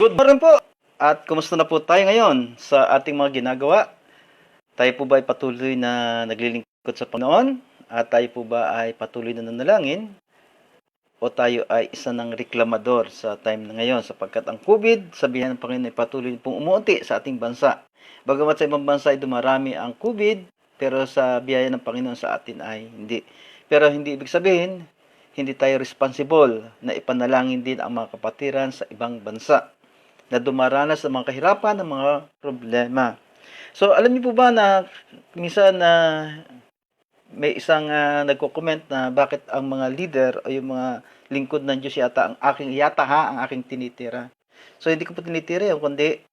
Good morning po! At kumusta na po tayo ngayon sa ating mga ginagawa? Tayo po ba ay patuloy na naglilingkod sa Panginoon? At tayo po ba ay patuloy na nanalangin? O tayo ay isa ng reklamador sa time na ngayon? Sapagkat ang COVID, sabihan ng Panginoon, ay patuloy pong umuunti sa ating bansa. Bagamat sa ibang bansa ay dumarami ang COVID, pero sa biyaya ng Panginoon sa atin ay hindi. Pero hindi ibig sabihin, hindi tayo responsible na ipanalangin din ang mga kapatiran sa ibang bansa na dumaranas ng mga kahirapan, ng mga problema. So, alam niyo po ba na minsan na may isang nagko-comment na bakit ang mga leader o yung mga lingkod ng Diyos yata ang aking tinitira. So, hindi ko po tinitira yun, kundi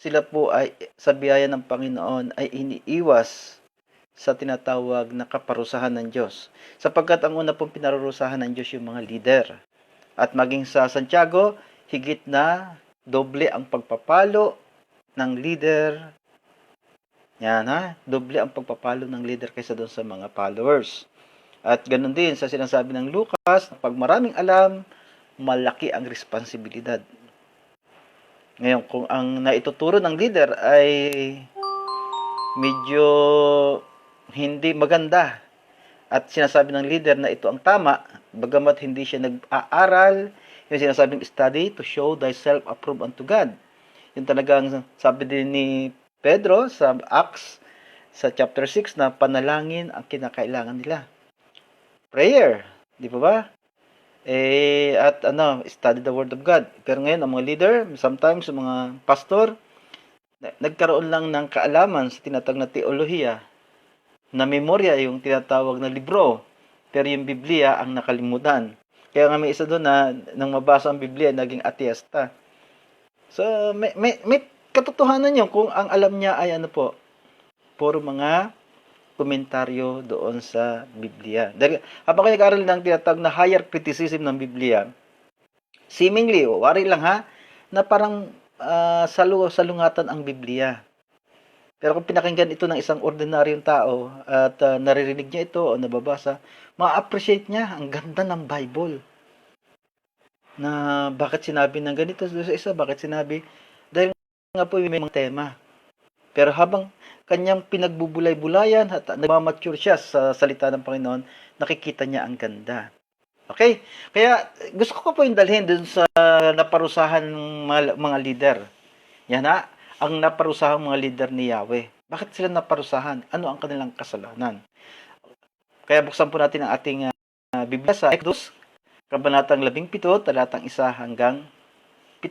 sila po ay sa biyaya ng Panginoon ay iniiwas sa tinatawag na kaparusahan ng Diyos. Sapagkat ang una pong pinarurusahan ng Diyos yung mga leader. At maging sa Santiago, higit na doble ang pagpapalo ng leader. Yan ha, doble ang pagpapalo ng leader kaysa doon sa mga followers. At ganoon din sa sinasabi ng Lucas, pag maraming alam, malaki ang responsibilidad. Ngayon, kung ang naituturo ng leader ay medyo hindi maganda at sinasabi ng leader na ito ang tama, bagamat hindi siya nag-aaral, yung sinasabing study to show thyself approved unto God. Yung talagang sabi din ni Pedro sa Acts sa chapter 6 na panalangin ang kinakailangan nila. Prayer, di ba ba? At study the word of God. Pero ngayon, ang mga leader, sometimes yung mga pastor, nagkaroon lang ng kaalaman sa tinatawag na teolohiya, na memorya yung tinatawag na libro, pero yung Biblia ang nakalimutan. Kaya nga may isa doon na nang mabasa ang Biblia, naging ateista. So, may katotohanan yun kung ang alam niya ay puro mga komentaryo doon sa Biblia. Dahil habang kayo nag-aaral ng tinatawag na higher criticism ng Biblia, seemingly, wari lang ha, na parang salungatan ang Biblia. Pero kung pinakinggan ito ng isang ordinaryong tao at naririnig niya ito o nababasa, ma-appreciate niya ang ganda ng Bible. Na bakit sinabi ng ganito sa isa, bakit sinabi? Dahil nga po may mga tema. Pero habang kanyang pinagbubulay-bulayan at nagmamature siya sa salita ng Panginoon, nakikita niya ang ganda. Okay? Kaya gusto ko po yung dalhin dun sa naparusahan ng mga leader. Yan ha, ang naparusahan mga leader ni Yahweh. Bakit sila naparusahan? Ano ang kanilang kasalanan? Kaya buksan po natin ang ating Biblia sa Exodus, Kabanatang 17, talatang 1 hanggang 7.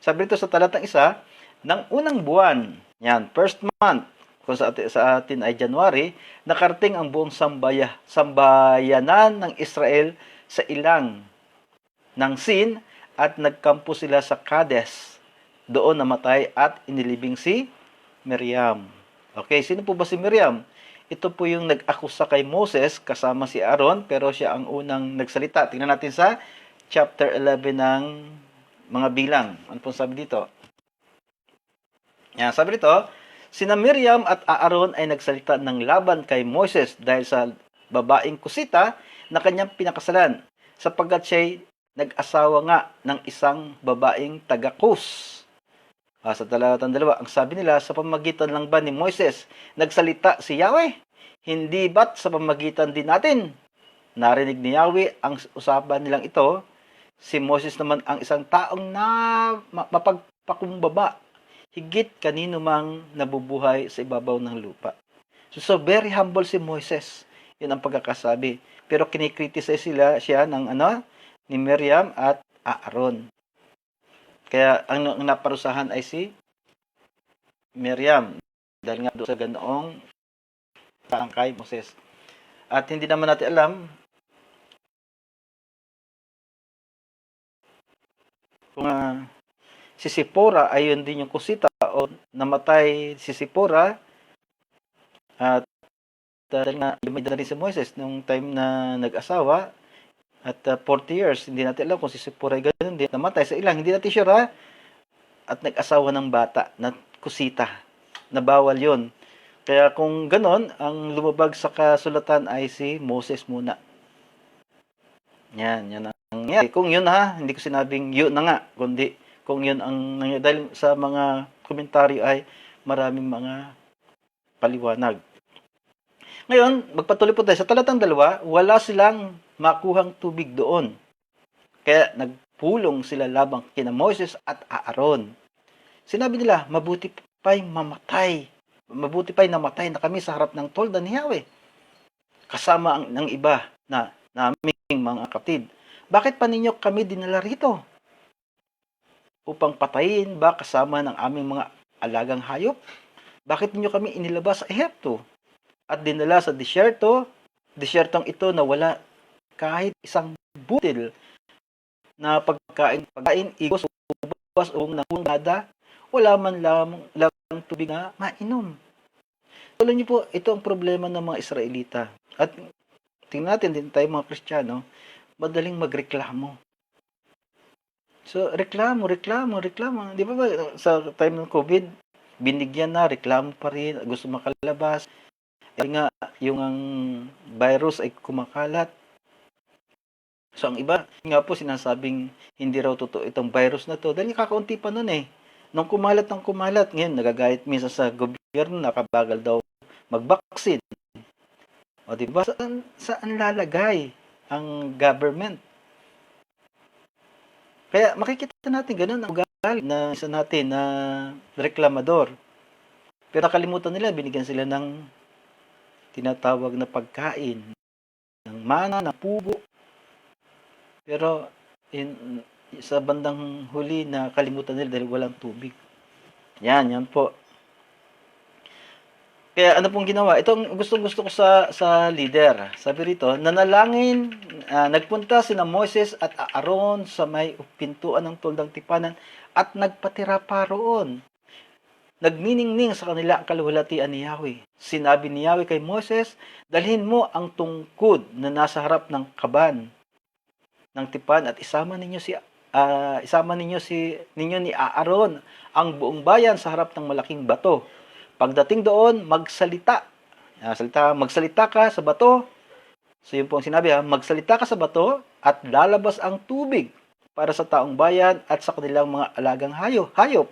Sabi rito sa talatang 1, ng unang buwan, yan, first month, kung sa atin ay January, nakarating ang buong sambayanan ng Israel sa ilang ng Sin at nagkampo sila sa Kades. Doon namatay at inilibing si Miriam. Okay, sino po ba si Miriam? Ito po yung nag-akusa kay Moses kasama si Aaron, pero siya ang unang nagsalita. Tingnan natin sa chapter 11 ng mga bilang. Ano pong sabi dito? Yan, sabi dito, sina Miriam at Aaron ay nagsalita ng laban kay Moses dahil sa babaeng kusita na kanyang pinakasalan, sapagkat siya'y nag-asawa nga ng isang babaeng taga-Kus. Sa talatang 2, ang sabi nila, sa pamagitan lang ba ni Moises nagsalita si Yahweh? Hindi ba't sa pamagitan din natin? Narinig ni Yahweh ang usapan nilang ito. Si Moses naman ang isang taong na mapagpakumbaba, higit kanino mang nabubuhay sa ibabaw ng lupa. So very humble si Moses. Yun ang pagkakasabi. Pero kinikritisize siya ng ni Miriam at Aaron. Kaya ang naparusahan ay si Miriam. Dahil nga doon sa ganoong kay Moses. At hindi naman natin alam kung si Sipora ay yun din yung kusita o namatay si Sipora at dahil nga lumida rin si Moises nung time na nag-asawa at 40 years, hindi natin alam kung si Sipora ay ganoon din, namatay sa ilang, hindi natin sure ha? At nag-asawa ng bata na kusita, na bawal yun. Kaya kung ganon, ang lumabag sa kasulatan ay si Moses muna. Yan ang nangyari. Kung yun ha, hindi ko sinabing yun na nga, kundi kung yun ang nangyari. Dahil sa mga komentaryo ay maraming mga paliwanag. Ngayon, magpatuloy po tayo. Sa talatang 2, wala silang makuhang tubig doon. Kaya nagpulong sila labang kina Moses at Aaron. Sinabi nila, mabuti pa'y mamatay. Mabuti pa'y namatay na kami sa harap ng tolda ni Yahweh. Kasama ng iba na naming mga kapatid. Bakit pa ninyo kami dinala rito? Upang patayin ba kasama ng aming mga alagang hayop? Bakit ninyo kami inilabas sa Ehipto? At dinala sa desyertong ito na wala kahit isang butil na pagkain, igos, ubas, o nangungada, wala man lang tubig na mainom. Alam niyo po, ito ang problema ng mga Israelita. At tingnan natin din tayo mga Kristiyano, madaling magreklamo. So, reklamo. Di ba sa time ng COVID, binigyan na, reklamo pa rin, gusto makalabas. Kasi nga, yung ang virus ay kumakalat. So, ang iba nga po sinasabing hindi raw totoo itong virus na to. Dahil kakaunti pa nun eh. Nung kumalat, ngayon, nagagayat minsan sa gobyerno, nakabagal daw mag-vaccine. O diba? Saan lalagay ang government? Kaya makikita natin ganun ang ugali na isa natin na reklamador. Pero nakalimutan nila, binigyan sila ng tinatawag na pagkain, ng mana, ng pugo. Pero sa bandang huli na kalimutan nila dahil walang tubig. Yan po. Kaya ano pong ginawa? Ito ang gusto ko sa leader. Sabi rito, nanalangin, nagpunta sina Moses at Aaron sa may pintuan ng tuldang tipanan at nagpatira pa roon. Nagniningning sa kanila ang kaluwalhatian ni Yahweh. Sinabi ni Yahweh kay Moses, dalhin mo ang tungkod na nasa harap ng kaban ng tipan at isama ninyo ni Aaron ang buong bayan sa harap ng malaking bato. Pagdating doon, magsalita ka sa bato. So yun po ang sinabi, magsalita ka sa bato at lalabas ang tubig para sa taong bayan at sa kanilang mga alagang hayop.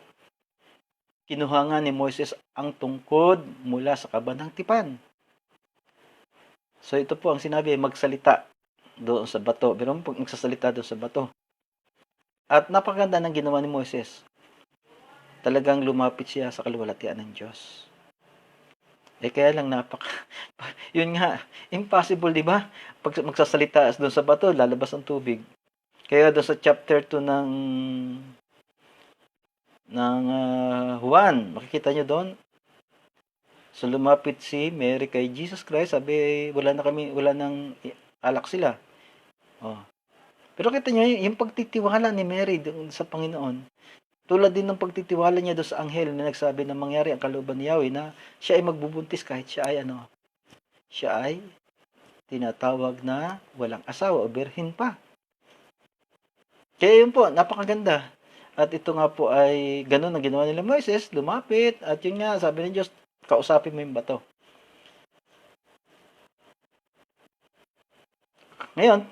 Kinuha nga ni Moises ang tungkod mula sa kaban ng tipan. So ito po ang sinabi, magsalita doon sa bato. Pero pag magsasalita doon sa bato. At napakaganda ng ginawa ni Moises. Talagang lumapit siya sa kaluwalhatian ng Diyos. Kaya lang yun nga, impossible, di ba? Pag magsasalita doon sa bato, lalabas ang tubig. Kaya doon sa chapter 2 ng Juan, makikita nyo doon. So lumapit si Mary kay Jesus Christ, sabi wala nang alak sila. Pero kita nyo, yung pagtitiwala ni Mary doon sa Panginoon, tulad din ng pagtitiwala niya doon sa anghel na nagsabi na mangyari ang kalooban ni Yahweh na siya ay magbubuntis kahit siya ay tinatawag na walang asawa o birhen pa. Kaya yun po, napakaganda. At ito nga po ay ganun ang ginawa nila Moises, lumapit, at yun nga, sabi ng Diyos, kausapin mo yung bato. Ngayon,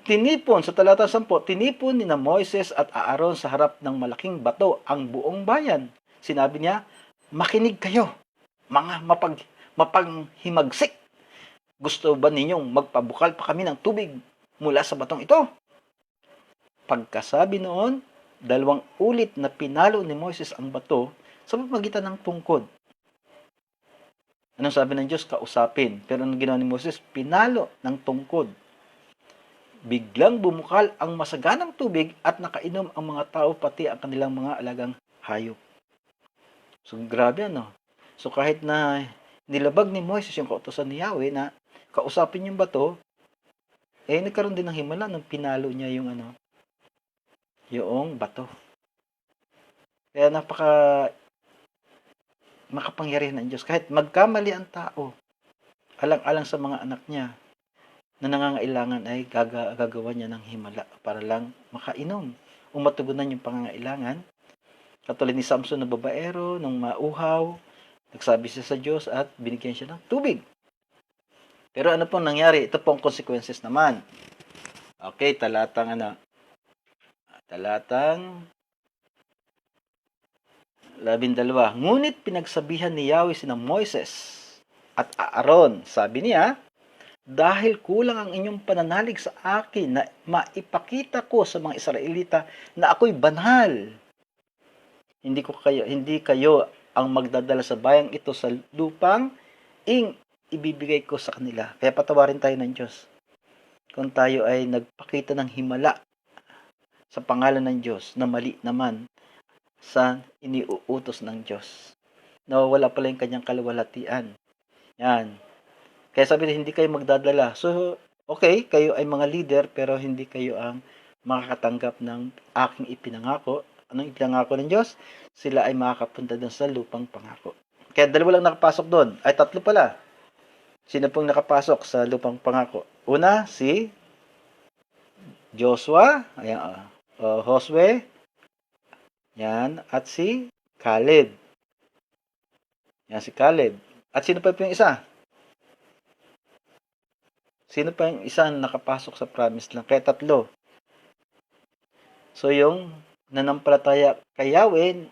sa talata 10, tinipon ni na Moises at Aaron sa harap ng malaking bato ang buong bayan. Sinabi niya, makinig kayo, mga mapanghimagsik. Gusto ba ninyong magpabukal pa kami ng tubig mula sa batong ito? Pagkasabi noon, 2 ulit na pinalo ni Moises ang bato sa pamamagitan ng tungkod. Anong sabi ng Diyos? Kausapin. Pero anong ginawa ni Moises? Pinalo ng tungkod. Biglang bumukal ang masaganang tubig at nakainom ang mga tao pati ang kanilang mga alagang hayop. So grabe So kahit na nilabag ni Moises yung kautusan ni Yahweh na kausapin yung bato, nagkaroon din ng himala nung pinalo niya yung bato. Kaya makapangyarihan ng Diyos. Kahit magkamali ang tao, alang-alang sa mga anak niya na nangangailangan ay gagawa niya ng himala para lang makainom o matugunan yung pangangailangan. Katulad ni Samson na babaero, nung mauhaw, nagsabi siya sa Diyos at binigyan siya ng tubig. Pero ano pong nangyari? Ito pong consequences naman. Okay, talatang 12. Ngunit pinagsabihan ni Yahweh sina Moises at Aaron. Sabi niya, dahil kulang ang inyong pananalig sa akin na maipakita ko sa mga Israelita na ako'y banal. Hindi kayo ang magdadala sa bayang ito sa lupang ibibigay ko sa kanila. Kaya patawarin tayo ng Diyos. Kung tayo ay nagpakita ng himala sa pangalan ng Diyos na mali naman sa iniuutos ng Diyos. Nawawala pala yung kanyang kaluwalhatian. Yan. Kaya sabi nila, hindi kayo magdadala. So, okay, kayo ay mga leader, pero hindi kayo ang makakatanggap ng aking ipinangako. Anong ipinangako ng Diyos? Sila ay makakapunta doon sa lupang pangako. Kaya dalawa lang nakapasok doon. Ay, tatlo pala. Sino pong nakapasok sa lupang pangako? Una, si Joshua, ayan, Josue, yan, at si Caleb. Yan, si Caleb. At sino pa yung isa? Sino pa yung isa na nakapasok sa promised land? Kaya tatlo. So, yung nanampalataya kay Yahweh,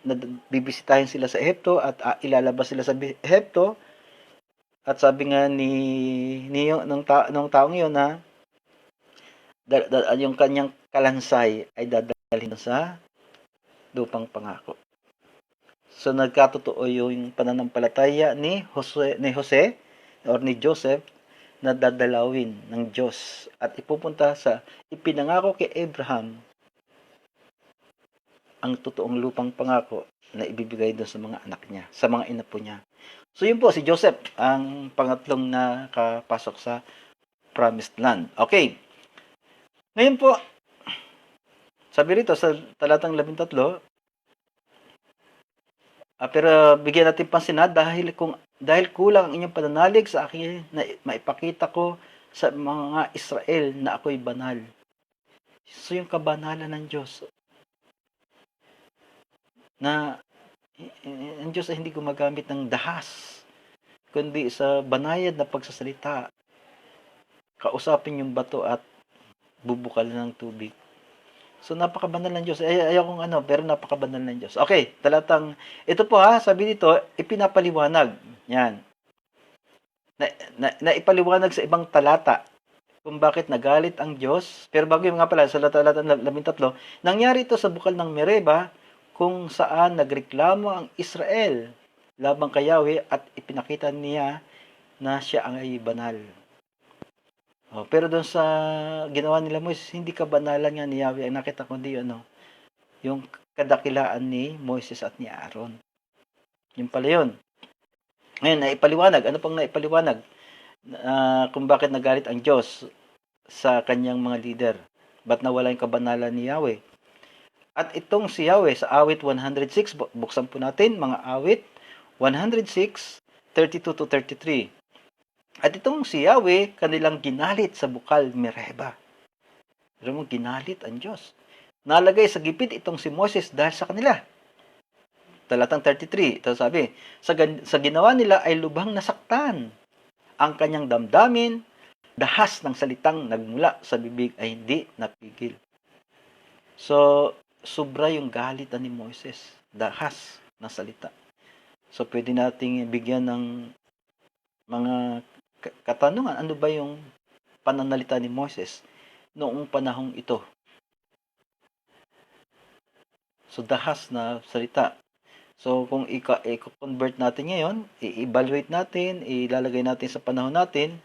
bibisitahin sila sa Ehipto at ilalabas sila sa Ehipto. At sabi nga nung taong yun na yung kanyang kalansay ay dadalhin sa lupang pangako. So, nagkatotoo yung pananampalataya ni Jose or ni Joseph na dadalawin ng Diyos at ipupunta sa ipinangako kay Abraham ang totoong lupang pangako na ibibigay doon sa mga anak niya, sa mga inapo niya. So yun po, si Joseph ang pangatlong nakapasok sa promised land. Okay. Ngayon po, sabi rito sa talatang 13, pero bigyan natin pansin dahil kulang ang inyong pananalig sa akin na maipakita ko sa mga Israel na ako'y banal. So yung kabanalan ng Diyos na ang Diyos ay hindi gumagamit ng dahas kundi sa banayad na pagsasalita. Kausapin yung bato at bubukal ng tubig. So, napakabanal ng Diyos. Ayaw kong pero napakabanal ng Diyos. Okay, ito po sabi dito, ipinapaliwanag. Yan. Na ipaliwanag sa ibang talata kung bakit nagalit ang Diyos. Pero bago yung nga pala, sa talatang 13, nangyari ito sa bukal ng Mereba kung saan nagreklamo ang Israel labang kay Yahweh at ipinakita niya na siya ay banal. Pero doon sa ginawa nila Moises, hindi kabanalan nga ni Yahweh ang nakita kundi yung kadakilaan ni Moises at ni Aaron. Yung pala yun. Ngayon, naipaliwanag. Ano pang naipaliwanag? Kung bakit nagalit ang Diyos sa kanyang mga leader. Ba't nawala yung kabanalan ni Yahweh? At itong si Yahweh sa awit 106, buksan po natin mga awit 106, 32-33. At itong si Yahweh, kanilang ginalit sa bukal Mereba. Pero mo, ginalit ang Diyos. Nalagay sa gipit itong si Moses dahil sa kanila. Talatang 33, ito sabi, sa ginawa nila ay lubhang nasaktan. Ang kanyang damdamin, dahas ng salitang nagmula sa bibig ay hindi napigil. So, sobra yung galit ni Moses. Dahas ng salita. So, pwede nating bigyan ng mga katanungan, ano ba yung pananalita ni Moses noong panahong ito? So, dahas na salita. So, kung i-convert natin ngayon, i-evaluate natin, ilalagay natin sa panahon natin,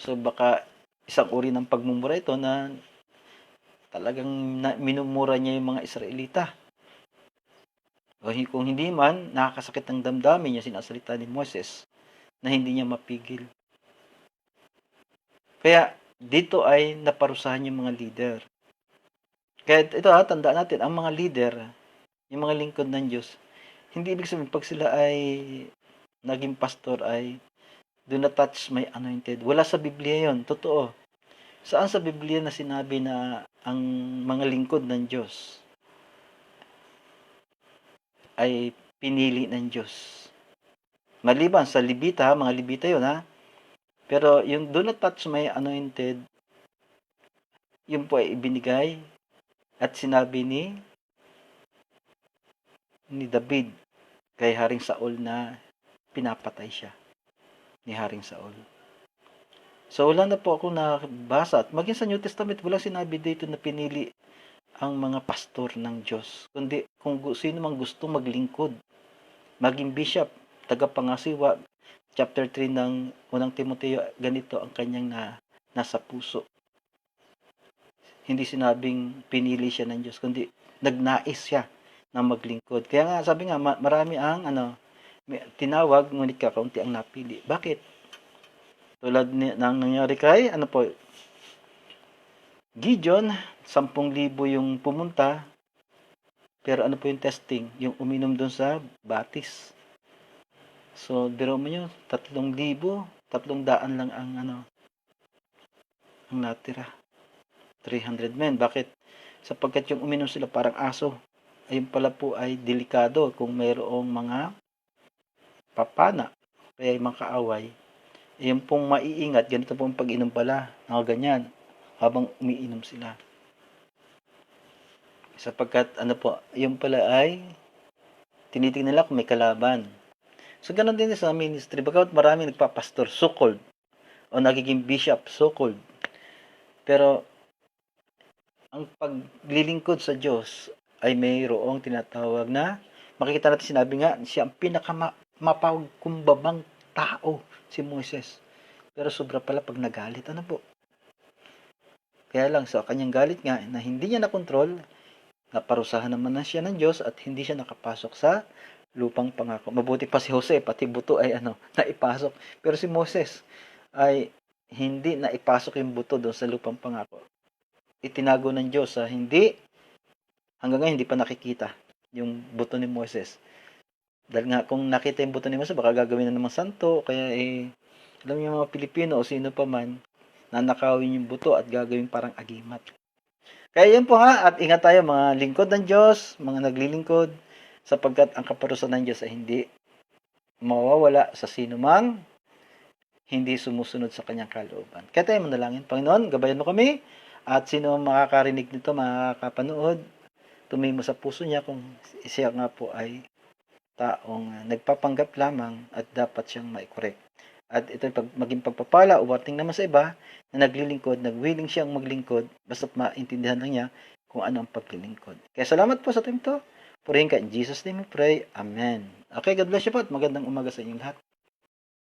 so baka isang uri ng pagmumura ito na talagang minumura niya yung mga Israelita. O kung hindi man, nakakasakit ang damdamin niya sinasalita ni Moses na hindi niya mapigil. Kaya, dito ay naparusahan yung mga leader. Kaya ito tandaan natin, ang mga leader, yung mga lingkod ng Diyos, hindi ibig sabihin pag sila ay naging pastor ay do not touch my anointed. Wala sa Biblia yon, totoo. Saan sa Biblia na sinabi na ang mga lingkod ng Diyos ay pinili ng Diyos? Maliban sa Levita, mga Levita yon Pero yung do not touch my anointed, yun po ay ibinigay at sinabi ni David kay Haring Saul na pinapatay siya ni Haring Saul. So wala na po ako nabasa at maging sa New Testament walang sinabi dito na pinili ang mga pastor ng Diyos, kundi kung sino mang gusto maglingkod, maging bishop, tagapangasiwa. Chapter 3 ng unang Timoteo, ganito ang kanyang nasa puso. Hindi sinabing pinili siya ng Diyos, kundi nagnais siya na maglingkod. Kaya nga, sabi nga, marami ang tinawag, ngunit kakaunti ang napili. Bakit? Tulad ng nangyari kay, Gideon, 10,000 yung pumunta, pero ano po yung testing? Yung uminom doon sa batis. So, biro mo nyo, 3,000, 300 lang ang natira. 300 men. Bakit? Sapagkat yung uminom sila parang aso. Ayun pala po ay delikado kung mayroong mga papana, kaya yung mga kaaway. Yung pong maiingat, ganito pong pag-inom pala, ganyan, habang umiinom sila. Sapagkat yung pala ay tinitingnan nila kung may kalaban. So, ganun din sa ministry. Bagamat marami nagpapastor, so-called, o nagiging bishop, so-called. Pero, ang paglilingkod sa Diyos ay mayroong tinatawag na, makikita natin sinabi nga, siya ang pinakamapagkumbabang tao, si Moses. Pero sobra pala pag nagalit. Ano po? Kaya lang sa kanyang galit nga, na hindi niya nakontrol, naparusahan naman na siya ng Diyos at hindi siya nakapasok sa lupang pangako. Mabuti pa si Jose, pati buto ay naipasok. Pero si Moses ay hindi naipasok yung buto doon sa lupang pangako. Itinago ng Diyos hanggang ngayon hindi pa nakikita yung buto ni Moses. Dahil nga kung nakita yung buto ni Moses, baka gagawin na naman santo, kaya alam niyo mga Pilipino o sino pa man, nanakawin yung buto at gagawin parang agimat. Kaya yun po nga, at ingat tayo mga lingkod ng Diyos, mga naglilingkod, sapagkat ang kaparusahan ng Diyos ay hindi mawawala sa sino mang hindi sumusunod sa kanyang kalooban. Kaya tayo manalangin. Panginoon, gabayan mo kami, at sino makakarinig nito, makakapanood, tumingin mo sa puso niya kung siya nga po ay taong nagpapanggap lamang at dapat siyang maikorek. At ito maging pagpapala o warning naman sa iba na naglilingkod, nagwilling siyang maglingkod, basta't maintindihan lang niya kung ano ang paglilingkod. Kaya salamat po sa time to. Purihin ka. In Jesus' name we pray. Amen. Okay, God bless you po at magandang umaga sa inyong lahat.